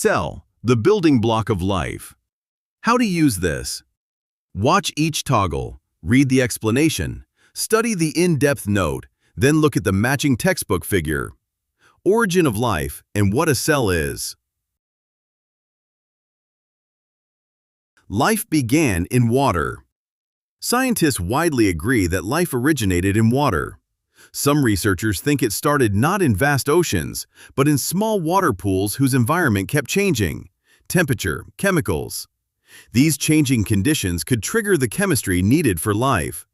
Cell, the building block of life. How to use this? Watch each toggle, read the explanation, study the in-depth note, then look at the matching textbook figure. Origin of life and what a cell is. Life began in water. Scientists widely agree that life originated in water. Some researchers think it started not in vast oceans, but in small water pools whose environment kept changing. Temperature, chemicals. These changing conditions could trigger the chemistry needed for life.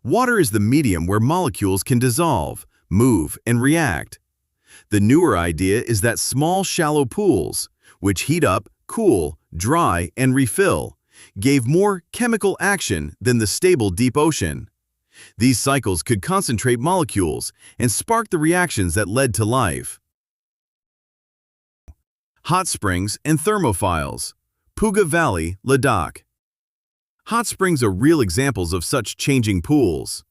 Water is the medium where molecules can dissolve, move, and react. The newer idea is that small, shallow pools, which heat up, cool, dry, and refill, gave more chemical action than the stable deep ocean. These cycles could concentrate molecules and spark the reactions that led to life. Hot springs and thermophiles. Puga Valley, Ladakh. Hot springs are real examples of such changing pools.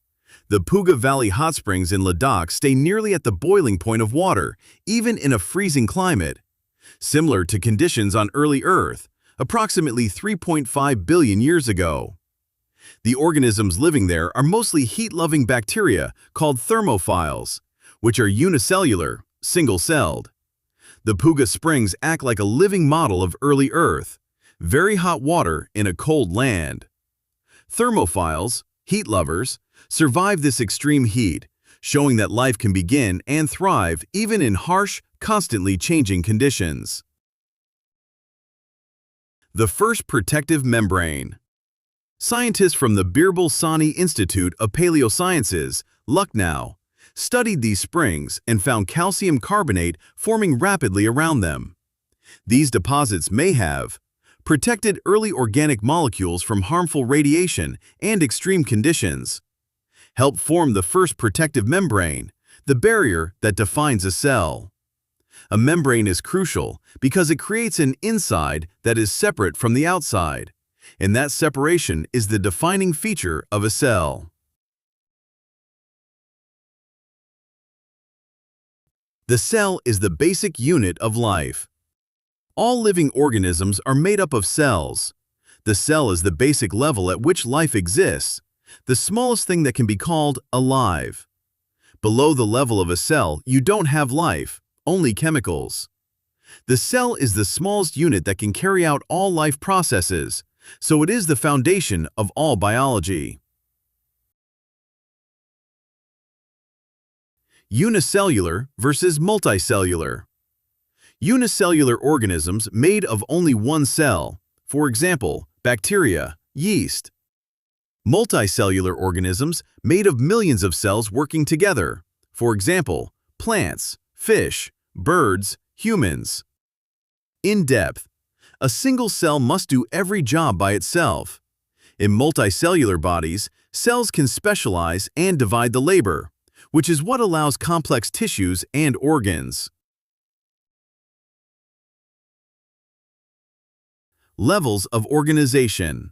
The Puga Valley hot springs in Ladakh stay nearly at the boiling point of water, even in a freezing climate. Similar to conditions on early Earth, approximately 3.5 billion years ago. The organisms living there are mostly heat-loving bacteria called thermophiles, which are unicellular, single-celled. The Puga springs act like a living model of early Earth, very hot water in a cold land. Thermophiles, heat lovers, survive this extreme heat, showing that life can begin and thrive even in harsh, constantly changing conditions. The first protective membrane. Scientists from the Birbal Sahni Institute of Paleosciences, Lucknow, studied these springs and found calcium carbonate forming rapidly around them. These deposits may have protected early organic molecules from harmful radiation and extreme conditions, helped form the first protective membrane, the barrier that defines a cell. A membrane is crucial because it creates an inside that is separate from the outside, and that separation is the defining feature of a cell. The cell is the basic unit of life. All living organisms are made up of cells. The cell is the basic level at which life exists, the smallest thing that can be called alive. Below the level of a cell, you don't have life, only chemicals. The cell is the smallest unit that can carry out all life processes, so it is the foundation of all biology. Unicellular versus multicellular. Unicellular organisms made of only one cell, for example, bacteria, yeast. Multicellular organisms made of millions of cells working together, for example, plants, fish, birds, humans. In depth. A single cell must do every job by itself. In multicellular bodies, cells can specialize and divide the labor, which is what allows complex tissues and organs. Levels of organization.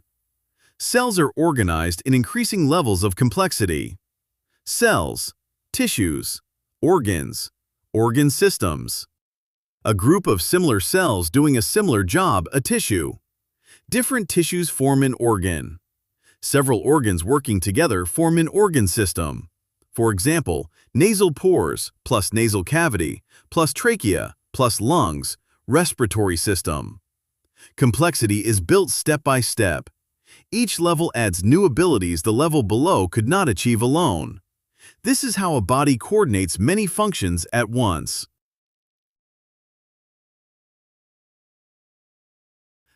Cells are organized in increasing levels of complexity. Cells, tissues, organs, organ systems. A group of similar cells doing a similar job, a tissue. Different tissues form an organ. Several organs working together form an organ system. For example, nasal pores plus nasal cavity plus trachea plus lungs, respiratory system. Complexity is built step by step. Each level adds new abilities the level below could not achieve alone. This is how a body coordinates many functions at once.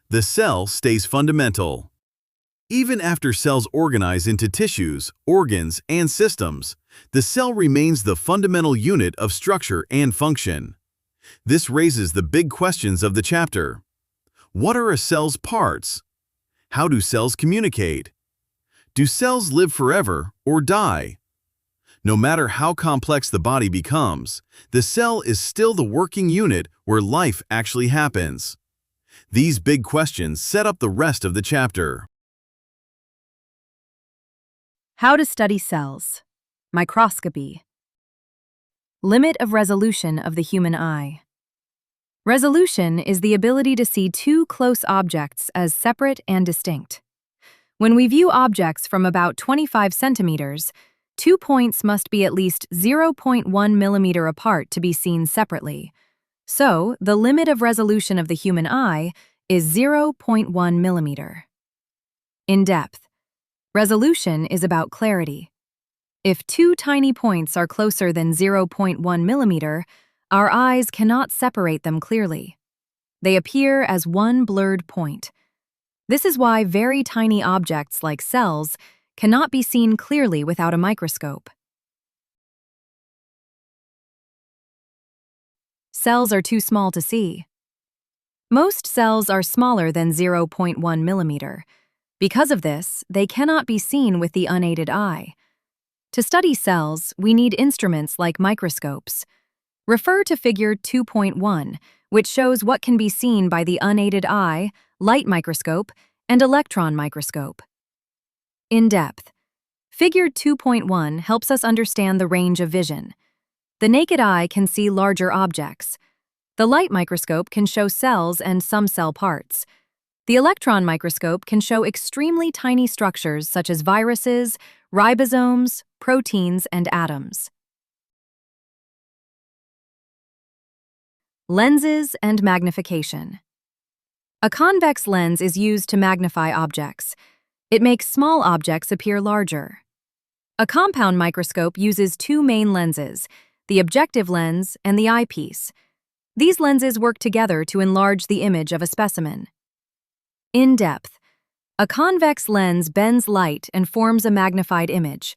The cell stays fundamental. Even after cells organize into tissues, organs, and systems, the cell remains the fundamental unit of structure and function. This raises the big questions of the chapter. What are a cell's parts? How do cells communicate? Do cells live forever or die? No matter how complex the body becomes, the cell is still the working unit where life actually happens. These big questions set up the rest of the chapter. How to study cells. Microscopy. Limit of resolution of the human eye. Resolution is the ability to see two close objects as separate and distinct. When we view objects from about 25 centimeters, 2 points must be at least 0.1 millimeter apart to be seen separately. So, the limit of resolution of the human eye is 0.1 millimeter. In depth, resolution is about clarity. If two tiny points are closer than 0.1 millimeter, our eyes cannot separate them clearly. They appear as one blurred point. This is why very tiny objects like cells cannot be seen clearly without a microscope. Cells are too small to see. Most cells are smaller than 0.1 millimeter. Because of this, they cannot be seen with the unaided eye. To study cells, we need instruments like microscopes. Refer to Figure 2.1, which shows what can be seen by the unaided eye, light microscope, and electron microscope. In depth, Figure 2.1 helps us understand the range of vision. The naked eye can see larger objects. The light microscope can show cells and some cell parts. The electron microscope can show extremely tiny structures such as viruses, ribosomes, proteins, and atoms. Lenses and magnification. A convex lens is used to magnify objects. It makes small objects appear larger. A compound microscope uses two main lenses, the objective lens and the eyepiece. These lenses work together to enlarge the image of a specimen. In depth, a convex lens bends light and forms a magnified image.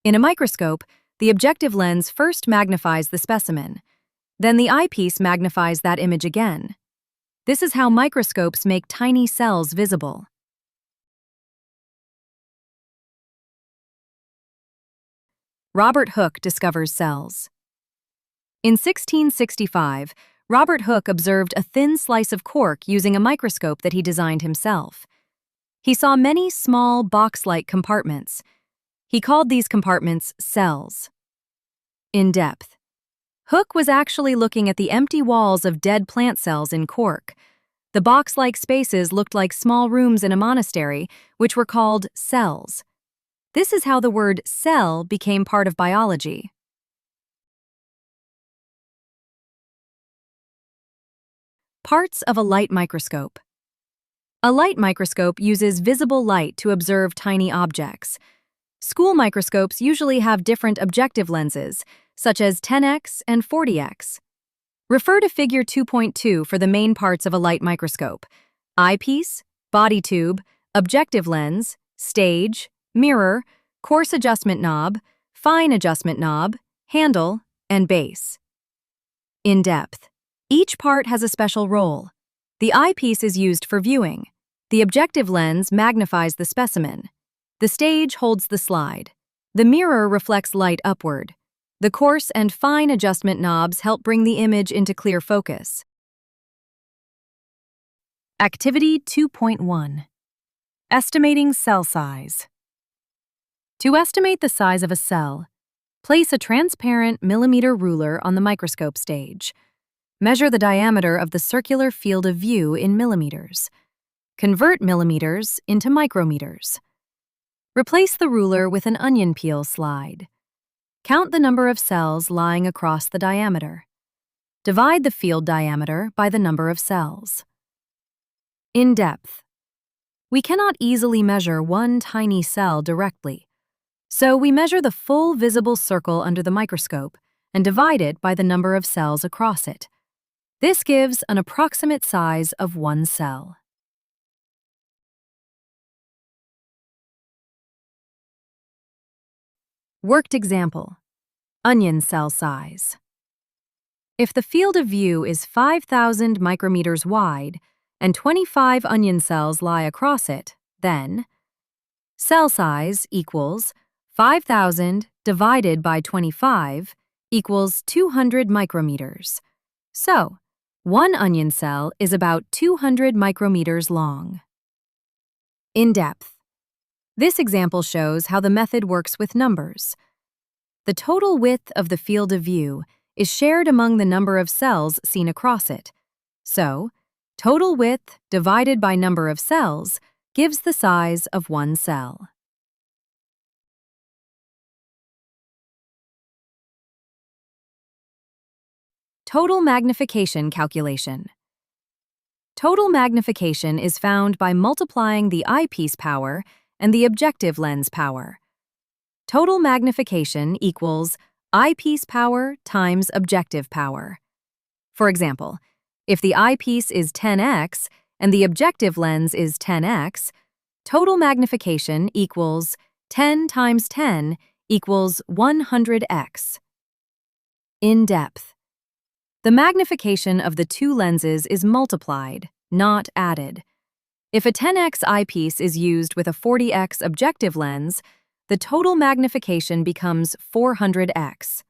In a microscope, the objective lens first magnifies the specimen. Then the eyepiece magnifies that image again. This is how microscopes make tiny cells visible. Robert Hooke discovers cells. In 1665, Robert Hooke observed a thin slice of cork using a microscope that he designed himself. He saw many small box-like compartments. He called these compartments cells. In depth, Hooke was actually looking at the empty walls of dead plant cells in cork. The box-like spaces looked like small rooms in a monastery, which were called cells. This is how the word cell became part of biology. Parts of a light microscope. A light microscope uses visible light to observe tiny objects. School microscopes usually have different objective lenses, such as 10x and 40x. Refer to Figure 2.2 for the main parts of a light microscope: eyepiece, body tube, objective lens, stage, mirror, coarse adjustment knob, fine adjustment knob, handle, and base. In depth, each part has a special role. The eyepiece is used for viewing. The objective lens magnifies the specimen. The stage holds the slide. The mirror reflects light upward. The coarse and fine adjustment knobs help bring the image into clear focus. Activity 2.1. Estimating cell size. To estimate the size of a cell, place a transparent millimeter ruler on the microscope stage. Measure the diameter of the circular field of view in millimeters. Convert millimeters into micrometers. Replace the ruler with an onion peel slide. Count the number of cells lying across the diameter. Divide the field diameter by the number of cells. In depth. We cannot easily measure one tiny cell directly, so we measure the full visible circle under the microscope and divide it by the number of cells across it. This gives an approximate size of one cell. Worked example: onion cell size. If the field of view is 5,000 micrometers wide and 25 onion cells lie across it, then cell size equals 5,000 divided by 25 equals 200 micrometers. So, one onion cell is about 200 micrometers long. In depth. This example shows how the method works with numbers. The total width of the field of view is shared among the number of cells seen across it, So, total width divided by number of cells gives the size of one cell. Total magnification calculation. Total magnification is found by multiplying the eyepiece power and the objective lens power. Total magnification equals eyepiece power times objective power. For example, if the eyepiece is 10x and the objective lens is 10x, total magnification equals 10 times 10 equals 100x. In depth. The magnification of the two lenses is multiplied, not added. If a 10x eyepiece is used with a 40x objective lens, the total magnification becomes 400x.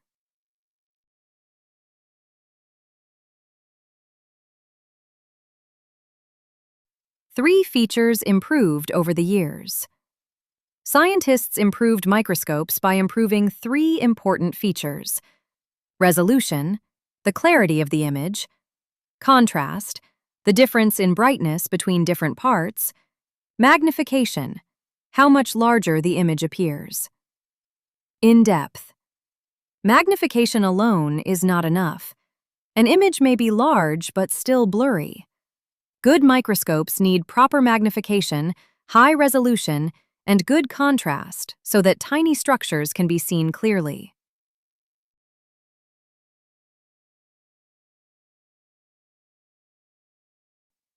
Three features improved over the years. Scientists improved microscopes by improving three important features: resolution, the clarity of the image; contrast, the difference in brightness between different parts; magnification, how much larger the image appears. In depth. Magnification alone is not enough. An image may be large but still blurry. Good microscopes need proper magnification, high resolution, and good contrast so that tiny structures can be seen clearly.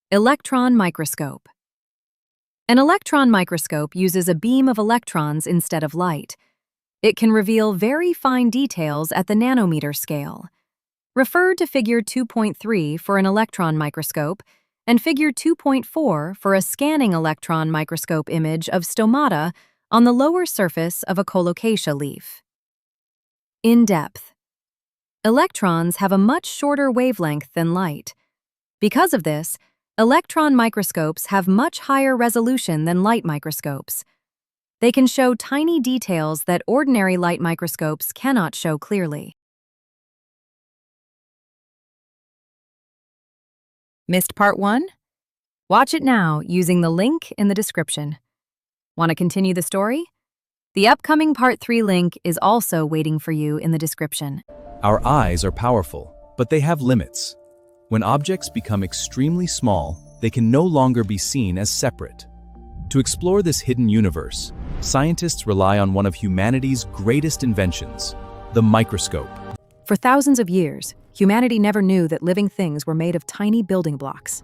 Electron microscope. An electron microscope uses a beam of electrons instead of light. It can reveal very fine details at the nanometer scale. Refer to Figure 2.3 for an electron microscope and Figure 2.4 for a scanning electron microscope image of stomata on the lower surface of a colocasia leaf. In depth. Electrons have a much shorter wavelength than light. Because of this, electron microscopes have much higher resolution than light microscopes. They can show tiny details that ordinary light microscopes cannot show clearly. Missed part 1? Watch it now using the link in the description. Want to continue the story? The upcoming part 3 link is also waiting for you in the description. Our eyes are powerful, but they have limits. When objects become extremely small, they can no longer be seen as separate. To explore this hidden universe, scientists rely on one of humanity's greatest inventions, the microscope. For thousands of years, humanity never knew that living things were made of tiny building blocks.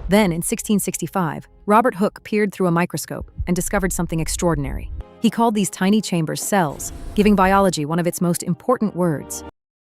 Then, in 1665, Robert Hooke peered through a microscope and discovered something extraordinary. He called these tiny chambers cells, giving biology one of its most important words.